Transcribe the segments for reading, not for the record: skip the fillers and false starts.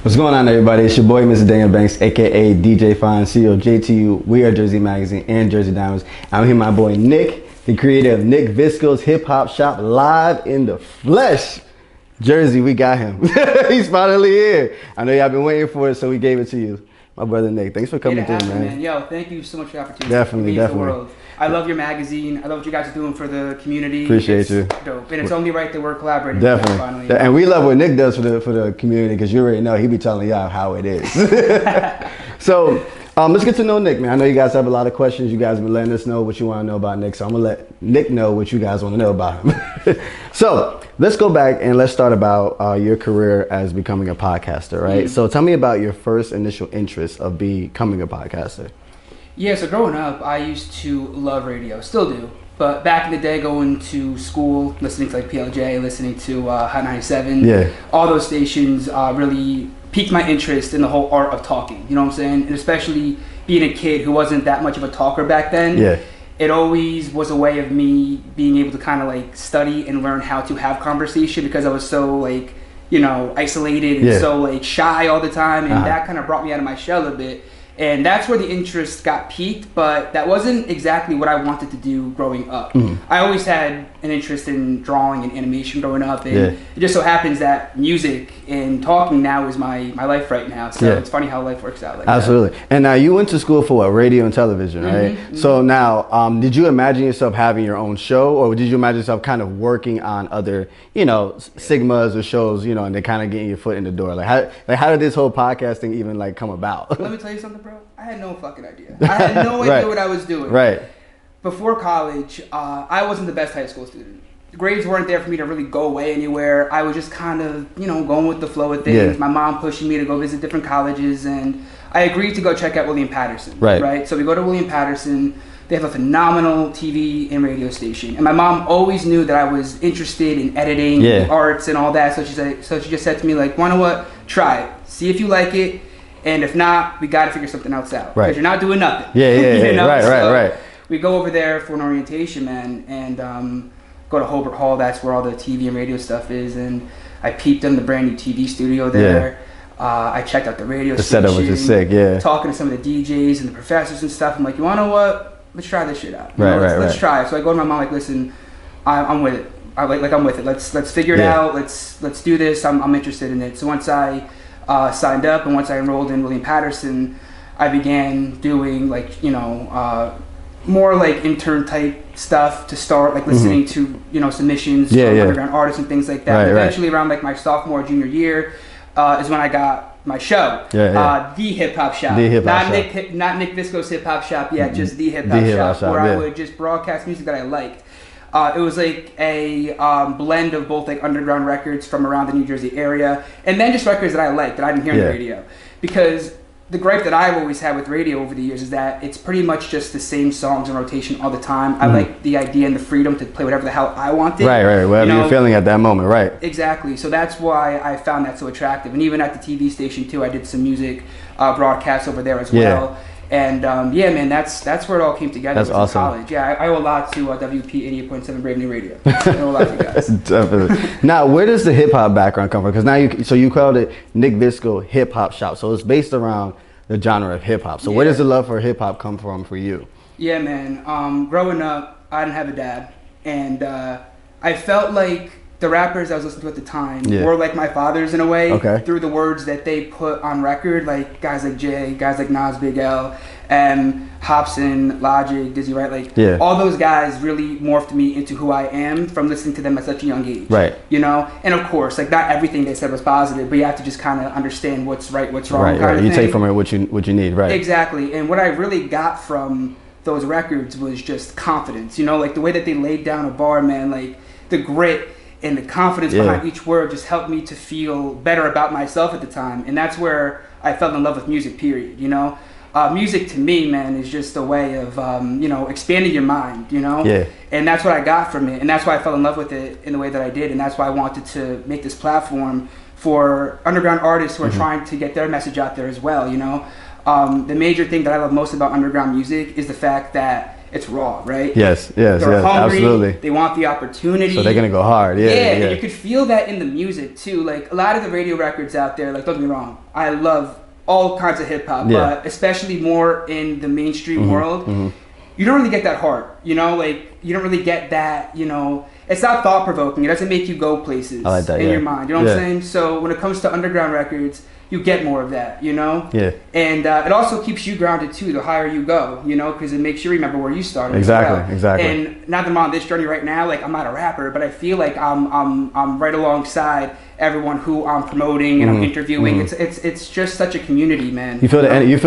What's going on, everybody? It's your boy, Mr. Daniel Banks, aka DJ Fine, CEO of JTU. We are Jersey Magazine and Jersey Diamonds. I'm here, with my boy Nick, the creator of Nick Viscos Hip Hop Shop, live in the flesh. Jersey, we got him. He's finally here. I know y'all been waiting for it, so we gave it to you. My brother Nick, thanks for coming through, man. Yo, thank you so much for the opportunity. Definitely. The world. I love your magazine. I love what you guys are doing for the community. Appreciate you. Dope. And it's only right that we're collaborating. Definitely. Finally. And we love what Nick does for the community, because you already know he be telling y'all how it is. So let's get to know Nick, man. I know you guys have a lot of questions. You guys have been letting us know what you want to know about Nick, so I'm gonna let Nick know what you guys want to know about him. So let's go back and let's start about your career as becoming a podcaster, right? So tell me about your first initial interest of becoming a podcaster. Yeah, so growing up, I used to love radio, still do. But back in the day, going to school, listening to like PLJ, listening to Hot 97, all those stations really piqued my interest in the whole art of talking. You know what I'm saying? And especially being a kid who wasn't that much of a talker back then. It always was a way of me being able to kind of like study and learn how to have conversation, because I was so like, you know, isolated and so like shy all the time, and that kind of brought me out of my shell a bit. And that's where the interest got piqued, but that wasn't exactly what I wanted to do growing up. I always had an interest in drawing and animation growing up, and it just so happens that music and talking now is my life right now. So it's funny how life works out like Absolutely. that. And now you went to school for what? Radio and television, right? So now, did you imagine yourself having your own show, or did you imagine yourself kind of working on other, you know, Sigmas or shows, you know, and they're kind of getting your foot in the door? Like how did this whole podcast thing even like come about? Let me tell you something, bro. I had no fucking idea. I had no idea what I was doing. Before college, I wasn't the best high school student. The grades weren't there for me to really go away anywhere. I was just kind of, you know, going with the flow of things. My mom pushing me to go visit different colleges, and I agreed to go check out William Patterson. Right? So we go to William Patterson. They have a phenomenal TV and radio station, and my mom always knew that I was interested in editing, arts, and all that. So she just said to me, like, "You know what? Try it. See if you like it, and if not, we got to figure something else out, because you're not doing nothing." You know? Right. We go over there for an orientation, man, and go to Hobart Hall. That's where all the TV and radio stuff is, and I peeped in the brand new TV studio there. I checked out the radio station. The setup was just sick, talking to some of the DJs and the professors and stuff. I'm like, you want to know what? Let's try this shit out. Let's try it. So I go to my mom, like, listen, I'm with it. I'm with it. Let's figure it out. Let's do this. I'm interested in it. So once I signed up, and once I enrolled in William Patterson, I began doing, like, you know, more like intern type stuff to start, like listening to, you know, submissions from underground artists and things like that. Eventually around like my sophomore, junior year is when I got my show, The Hip Hop Shop. Not Nick Viscos Hip Hop Shop yet, just The Hip Hop Shop, where I would just broadcast music that I liked. It was like a blend of both like underground records from around the New Jersey area, and then just records that I liked that I didn't hear on the radio. Because the gripe that I've always had with radio over the years is that it's pretty much just the same songs in rotation all the time. I like the idea and the freedom to play whatever the hell I wanted. Whatever you're feeling at that moment, Exactly. So that's why I found that so attractive. And even at the TV station too, I did some music broadcasts over there as well. And man, that's where it all came together. That's awesome. College. I owe a lot to WP 88.7 Brave New Radio. I owe a lot to you guys. Definitely. Now, where does the hip hop background come from? Because now you called it Nick Visco Hip Hop Shop, so it's based around the genre of hip hop. So where does the love for hip hop come from for you? Yeah, man. Growing up, I didn't have a dad, and I felt like the rappers I was listening to at the time were like my fathers in a way, through the words that they put on record, like guys like Jay, guys like Nas, Big L, and Hobson, Logic, Dizzy Wright, like all those guys really morphed me into who I am from listening to them at such a young age. You know, and of course, like not everything they said was positive, but you have to just kind of understand what's right, what's wrong. You take from it what you need, Exactly. And what I really got from those records was just confidence. You know, like the way that they laid down a bar, man, like the grit and the confidence behind each word just helped me to feel better about myself at the time. And that's where I fell in love with music, period, you know? Music to me, man, is just a way of, you know, expanding your mind, you know? And that's what I got from it. And that's why I fell in love with it in the way that I did. And that's why I wanted to make this platform for underground artists who are trying to get their message out there as well, you know? The major thing that I love most about underground music is the fact that it's raw, right? Yes, they're hungry, absolutely. They want the opportunity. So they're gonna go hard. Yeah. And you could feel that in the music too. Like a lot of the radio records out there, like don't get me wrong, I love all kinds of hip hop, but especially more in the mainstream world, you don't really get that heart, you know, like you don't really get that, you know, it's not thought provoking. It doesn't make you go places in your mind. You know what I'm saying? So when it comes to underground records, you get more of that, you know? Yeah. And it also keeps you grounded too, the higher you go, you know, because it makes you remember where you started. Exactly. And not that I'm on this journey right now, like I'm not a rapper, but I feel like I'm right alongside everyone who I'm promoting and I'm interviewing. It's just such a community, man. You feel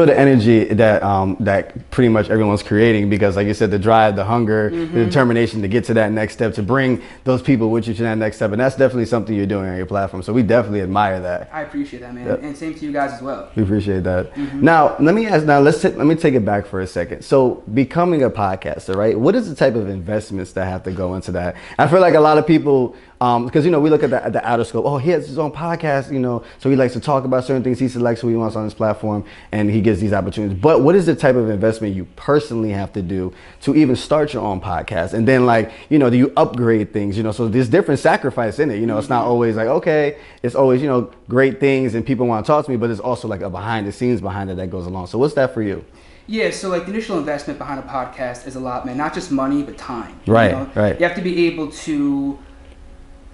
the energy that that pretty much everyone's creating, because like you said, the drive, the hunger, the determination to get to that next step, to bring those people with you to that next step, and that's definitely something you're doing on your platform. So we definitely admire that. I appreciate that, man. And same to you guys as well. We appreciate that. Now let me ask. Now let me take it back for a second. So becoming a podcaster, right? What is the type of investments that have to go into that? I feel like a lot of people, because you know, we look at the outer scope. Oh, he has his own podcast, you know, so he likes to talk about certain things. He selects who he wants on his platform, and he gets these opportunities. But what is the type of investment you personally have to do to even start your own podcast? And then, like, you know, do you upgrade things? You know, so there's different sacrifice in it. You know, it's not always like, okay, it's always, you know, great things and people want to talk to me, but there's also like a behind the scenes behind it that goes along. So what's that for you? Yeah, so like the initial investment behind a podcast is a lot, man. Not just money, but time. Right, you know? right. You have to be able to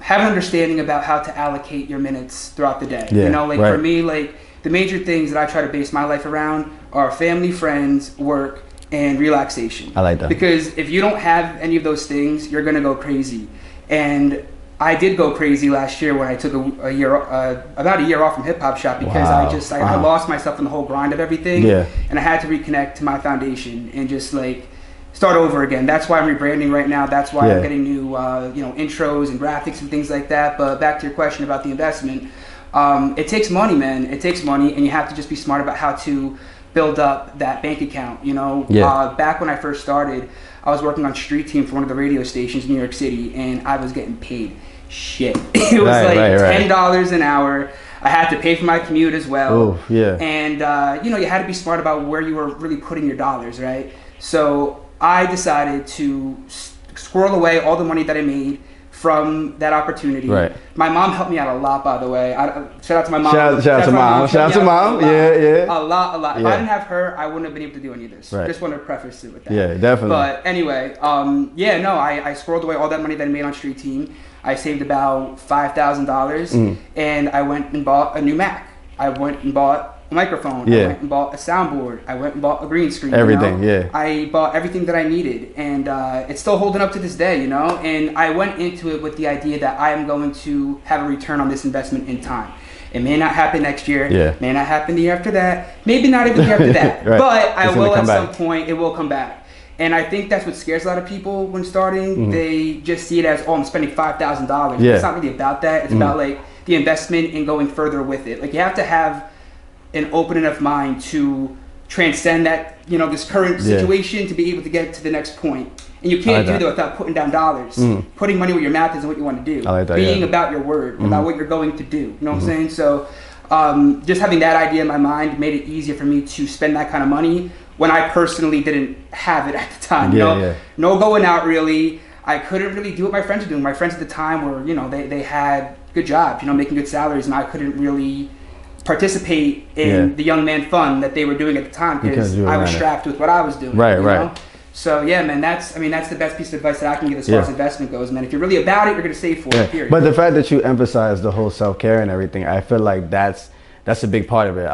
have an understanding about how to allocate your minutes throughout the day. Yeah, you know, like for me, like the major things that I try to base my life around are family, friends, work, and relaxation. I like that. Because if you don't have any of those things, you're gonna go crazy. And I did go crazy last year when I took about a year off from Hip Hop Shop, because I lost myself in the whole grind of everything. Yeah. And I had to reconnect to my foundation and just like start over again. That's why I'm rebranding right now. That's why I'm getting new, you know, intros and graphics and things like that. But back to your question about the investment, it takes money, man. It takes money, and you have to just be smart about how to build up that bank account. You know, back when I first started, I was working on street team for one of the radio stations in New York City, and I was getting paid shit. It was $10 an hour. I had to pay for my commute as well. Oh, yeah. And you know, you had to be smart about where you were really putting your dollars, right? So I decided to squirrel away all the money that I made from that opportunity. Right. My mom helped me out a lot, by the way. Shout out to my mom. Shout out to mom. Shout out to mom. Yeah. A lot. If I didn't have her, I wouldn't have been able to do any of this. Right. Just want to preface it with that. Yeah, definitely. But anyway, I squirreled away all that money that I made on Street Team. I saved about $5,000, and I went and bought a new Mac. I went and bought a microphone. I went and bought a soundboard. I went and bought a green screen. Everything, I bought everything that I needed, and it's still holding up to this day, you know. And I went into it with the idea that I am going to have a return on this investment in time. It may not happen next year. May not happen the year after that. Maybe not even the year after that. But I will at some point. It will come back. And I think that's what scares a lot of people when starting. They just see it as, oh, I'm spending $5,000. It's not really about that. It's about like the investment and going further with it. Like you have to have an open enough mind to transcend that, you know, this current situation to be able to get to the next point. And you can't do that without putting down dollars. Putting money where your mouth is what you want to do. Being about your word, about what you're going to do. You know what I'm saying? So just having that idea in my mind made it easier for me to spend that kind of money when I personally didn't have it at the time. You know? No going out really. I couldn't really do what my friends were doing. My friends at the time were, you know, they had good jobs, you know, making good salaries, and I couldn't really participate in the young man fun that they were doing at the time because I was strapped with what I was doing. Right. Know? So yeah, man, that's the best piece of advice that I can give as far as investment goes, man. If you're really about it, you're gonna save for it. Period. But the fact that you emphasize the whole self-care and everything, I feel like that's a big part of it.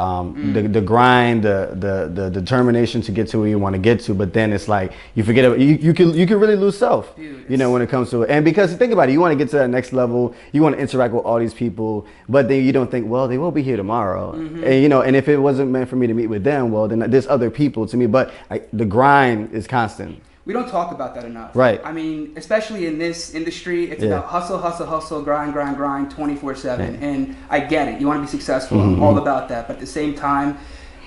The grind, the determination to get to where you want to get to, but then it's like you forget about, you can really lose self. Dude, you know, when it comes to it. And because think about it, you want to get to that next level, you want to interact with all these people, but then you don't think, well, they won't be here tomorrow. And you know, and if it wasn't meant for me to meet with them, well, then there's other people to me. But the grind is constant. We don't talk about that enough. Right. I mean, especially in this industry, it's about hustle, grind, 24/7. And I get it. You want to be successful. I'm all about that. But at the same time,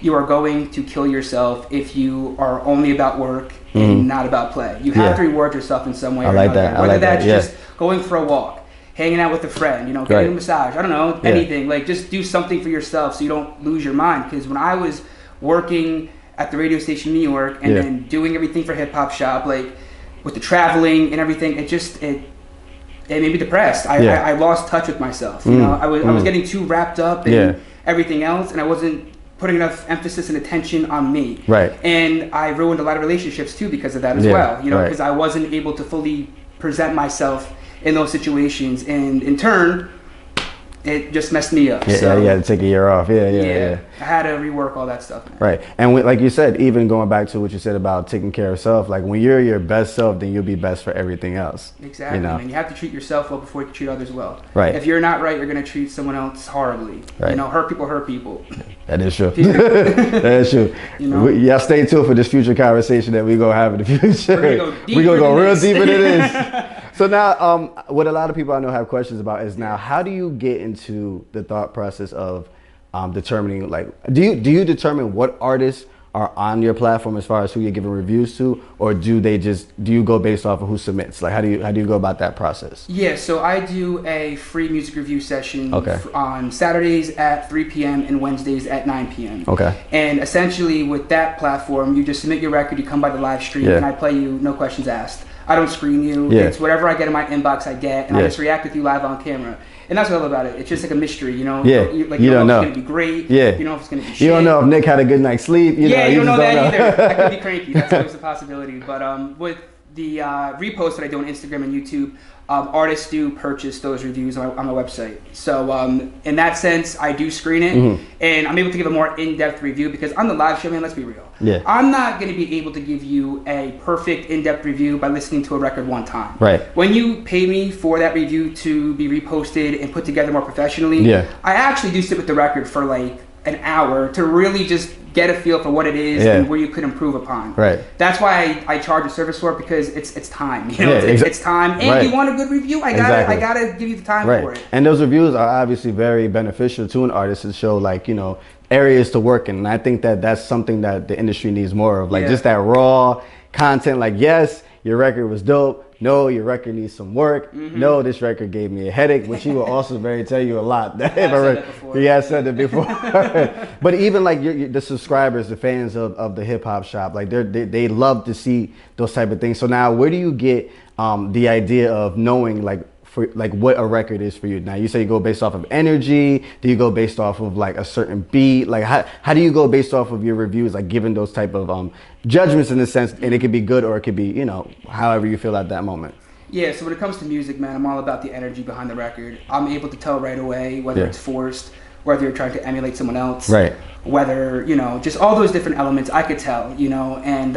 you are going to kill yourself if you are only about work and not about play. You have to reward yourself in some way or another. Whether that's just going for a walk, hanging out with a friend, you know, getting a massage, I don't know, anything. Like just do something for yourself so you don't lose your mind. Because when I was working at the radio station in New York, and then doing everything for Hip Hop Shop, like with the traveling and everything, it made me depressed. I lost touch with myself. You know, I was getting too wrapped up in everything else, and I wasn't putting enough emphasis and attention on me. Right. And I ruined a lot of relationships too because of that as well. You know, because I wasn't able to fully present myself in those situations, and in turn, it just messed me up. Yeah, you had to take a year off. Yeah. I had to rework all that stuff, man. Right. And like you said, even going back to what you said about taking care of self, like when you're your best self, then you'll be best for everything else. Exactly. You know? And you have to treat yourself well before you can treat others well. Right. If you're not right, you're going to treat someone else horribly. Right. You know, hurt people. That is true. That is true. You know? Y'all stay tuned for this future conversation that we're going to have in the future. We're going to go real deep into this. So now, what a lot of people I know have questions about is now, how do you get into the thought process of determining, like, do you determine what artists are on your platform as far as who you're giving reviews to, or do you go based off of who submits? Like, how do you go about that process? Yeah, so I do a free music review session on Saturdays at 3 p.m. and Wednesdays at 9 p.m. Okay. And essentially with that platform, you just submit your record, you come by the live stream, and I play you, no questions asked. I don't screen you. Yeah. It's whatever I get in my inbox, I get, and I just react with you live on camera. And that's what I love about it. It's just like a mystery, you know? Yeah. You don't know if it's going to be great. Yeah. You know if it's going to be shit. You don't know if Nick had a good night's sleep. You don't know that either. I could be cranky. That's always a possibility. But with the reposts that I do on Instagram and YouTube, artists do purchase those reviews on my website. So in that sense, I do screen it, and I'm able to give a more in-depth review because on the live show, man, let's be real. Yeah. I'm not going to be able to give you a perfect in-depth review by listening to a record one time. Right. When you pay me for that review to be reposted and put together more professionally, I actually do sit with the record for like an hour to really just get a feel for what it is and where you could improve upon. Right. That's why I charge a service for it, because it's time. You know, it's time, and you want a good review. I gotta give you the time for it. And those reviews are obviously very beneficial to an artist to show, like, you know, areas to work in. And I think that that's something that the industry needs more of, like just that raw content. Like, yes, your record was dope. No, your record needs some work. No, this record gave me a headache, which he will also tell you a lot. I said that before. But even like the subscribers, the fans of the Hip Hop Shop, like they love to see those type of things. So now, where do you get the idea of knowing like what a record is for you? Now, you say you go based off of energy. Do you go based off of like a certain beat? Like how do you go based off of your reviews, like giving those type of judgments in a sense, and it could be good or it could be, you know, however you feel at that moment? Yeah, so when it comes to music, man, I'm all about the energy behind the record. I'm able to tell right away whether it's forced, whether you're trying to emulate someone else, whether, you know, just all those different elements, I could tell, you know. And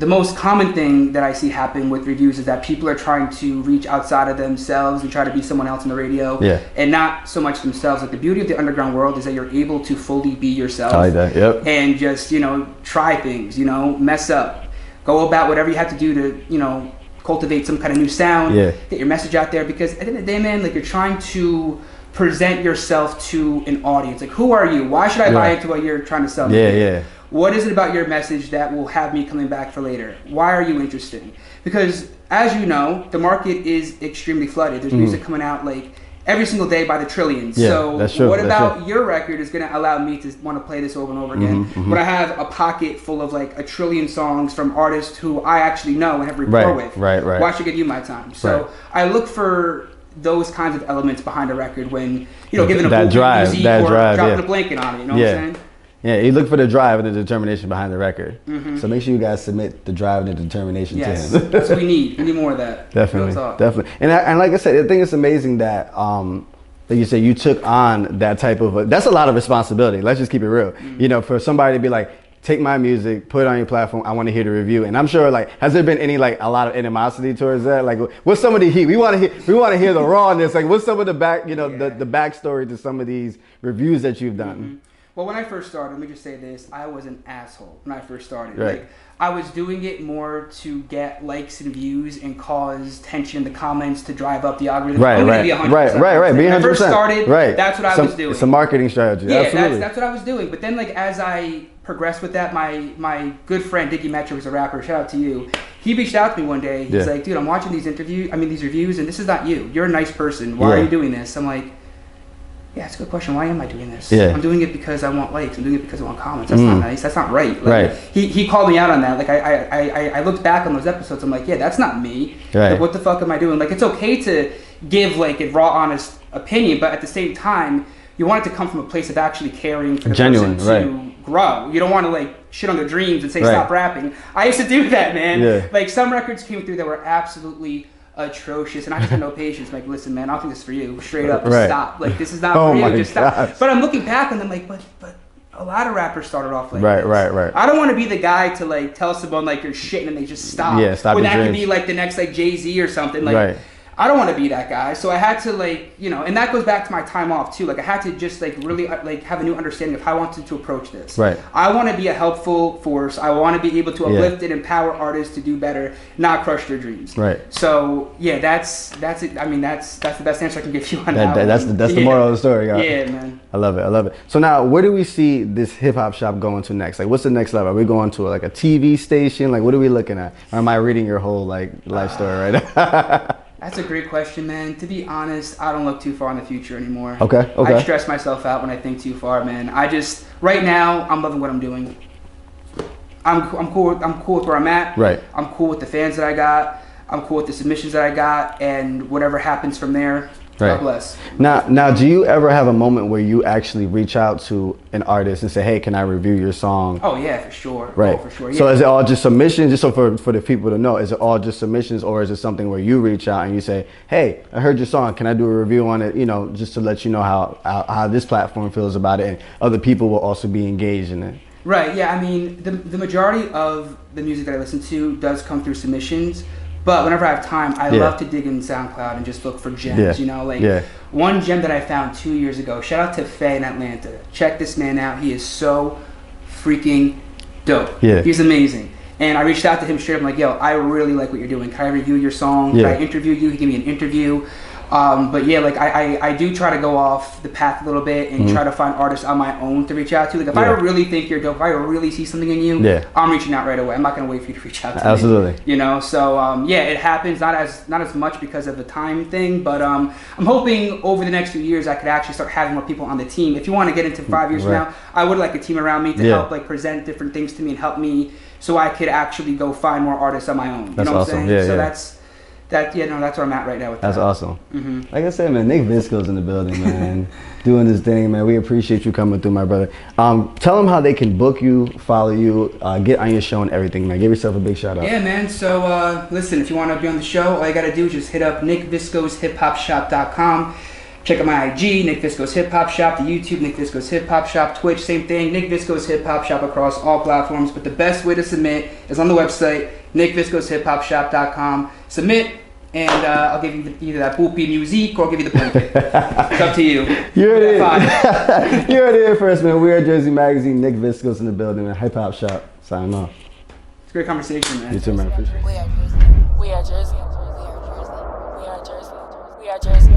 the most common thing that I see happen with reviews is that people are trying to reach outside of themselves and try to be someone else on the radio, and not so much themselves. Like, the beauty of the underground world is that you're able to fully be yourself. I like that. And just, you know, try things, you know, mess up, go about whatever you have to do to, you know, cultivate some kind of new sound, get your message out there. Because at the end of the day, man, like, you're trying to present yourself to an audience. Like, who are you? Why should I buy into what you're trying to sell me? What is it about your message that will have me coming back for later? Why are you interested? Because, as you know, the market is extremely flooded. There's music coming out like every single day by the trillions. So what about your record is going to allow me to want to play this over and over again when I have a pocket full of like 1 trillion songs from artists who I actually know and have rapport with? Why should I give you my time? So I look for those kinds of elements behind a record when, you know, giving a that drive, dropping a blanket on it, you know what I'm saying? Yeah, you look for the drive and the determination behind the record. So make sure you guys submit the drive and the determination to him. That's what we need. We need more of that. Definitely. And like I said, I think it's amazing that like you said, you took on that type of that's a lot of responsibility. Let's just keep it real. You know, for somebody to be like, take my music, put it on your platform, I want to hear the review. And I'm sure, like, has there been any, like, a lot of animosity towards that? Like, what's some of the heat? We want to hear the rawness. Like, what's some of the back, you know, the backstory to some of these reviews that you've done? Well, when I first started, let me just say this, I was an asshole when I first started. Like, I was doing it more to get likes and views and cause tension in the comments to drive up the algorithm. I'm gonna be 100%. When I first started, that's what I was doing. It's a marketing strategy. Yeah, that's what I was doing. But then, like, as I progressed with that, my good friend Diggy Metro, who's a rapper, shout out to you, he reached out to me one day. He's like, dude, I'm watching these reviews, and this is not you. You're a nice person. Why are you doing this? I'm like, Yeah, it's a good question. Why am I doing this? Yeah. I'm doing it because I want likes. I'm doing it because I want comments. That's not nice. That's not right. Like, right. He called me out on that. Like I looked back on those episodes. I'm like, yeah, that's not me. Right. Like, what the fuck am I doing? Like, it's okay to give like a raw, honest opinion, but at the same time, you want it to come from a place of actually caring for the Genuine, person to grow. You don't want to like shit on their dreams and say stop rapping. I used to do that, man. Yeah. Like some records came through that were absolutely atrocious, and I just had no patience. Like, listen, man, I don't think this is for you. Straight up, just stop. Like, this is not for you. Just stop. But I'm looking back and I'm like, but a lot of rappers started off like this. Right. I don't want to be the guy to like tell someone like you're shitting and they just stop. Yeah, stop. When your that dreams. could be like the next like Jay-Z or something. Like, I don't want to be that guy. So I had to like, you know, and that goes back to my time off too. Like I had to just like really like have a new understanding of how I wanted to approach this. Right. I want to be a helpful force. I want to be able to uplift and empower artists to do better, not crush their dreams. Right. So yeah, that's it. I mean, that's the best answer I can give you on that. That's the moral of the story, guys. Yeah, man. I love it. So now, where do we see this hip hop shop going to next? Like, what's the next level? Are we going to like a TV station? Like, what are we looking at? Or am I reading your whole like life story right now? That's a great question, man. To be honest, I don't look too far in the future anymore. Okay. I stress myself out when I think too far, man. Right now, I'm loving what I'm doing. I'm cool with where I'm at. Right. I'm cool with the fans that I got. I'm cool with the submissions that I got, and whatever happens from there, God bless. Now, do you ever have a moment where you actually reach out to an artist and say, "Hey, can I review your song?" Oh yeah, for sure. Right. Oh, for sure. Yeah. So is it all just submissions? Just so for the people to know, is it all just submissions, or is it something where you reach out and you say, "Hey, I heard your song. Can I do a review on it?" You know, just to let you know how this platform feels about it, and other people will also be engaged in it. Right. Yeah. I mean, the majority of the music that I listen to does come through submissions. But whenever I have time, I love to dig in SoundCloud and just look for gems, you know? Like, one gem that I found 2 years ago, shout out to Faye in Atlanta. Check this man out. He is so freaking dope. Yeah. He's amazing. And I reached out to him straight up, I'm like, yo, I really like what you're doing. Can I review your song? Can I interview you? He gave me an interview. But yeah, like I do try to go off the path a little bit and try to find artists on my own to reach out to. Like if I really think you're dope, if I really see something in you, I'm reaching out right away. I'm not gonna wait for you to reach out to me. Absolutely. You know, so yeah, it happens not as much because of the time thing, but I'm hoping over the next few years I could actually start having more people on the team. If you want to get into 5 years from now, I would like a team around me to help like present different things to me and help me so I could actually go find more artists on my own. You That's know what awesome. I'm saying? Yeah, that's where I'm at right now with that. That's awesome. Like I said, man, Nick Visco's in the building, man, doing his thing, man. We appreciate you coming through, my brother. Tell them how they can book you, follow you, get on your show and everything, man. Give yourself a big shout out. Yeah, man. So listen, if you want to be on the show, all you got to do is just hit up nickviscoshiphopshop.com. Check out my IG, Nick Viscos Hip Hop Shop, the YouTube, Nick Viscos Hip Hop Shop, Twitch, same thing, Nick Viscos Hip Hop Shop across all platforms. But the best way to submit is on the website, nickviscoshiphopshop.com. Submit, and I'll give you either that boopy music or I'll give you the blanket. It's up to you. You heard it. You heard it here first, man. We are Jersey Magazine. Nick Viscos in the building, man. Hip Hop Shop. Signing off. It's a great conversation, man. You too, man. Appreciate it. We are Jersey. We are Jersey. We are Jersey. We are Jersey.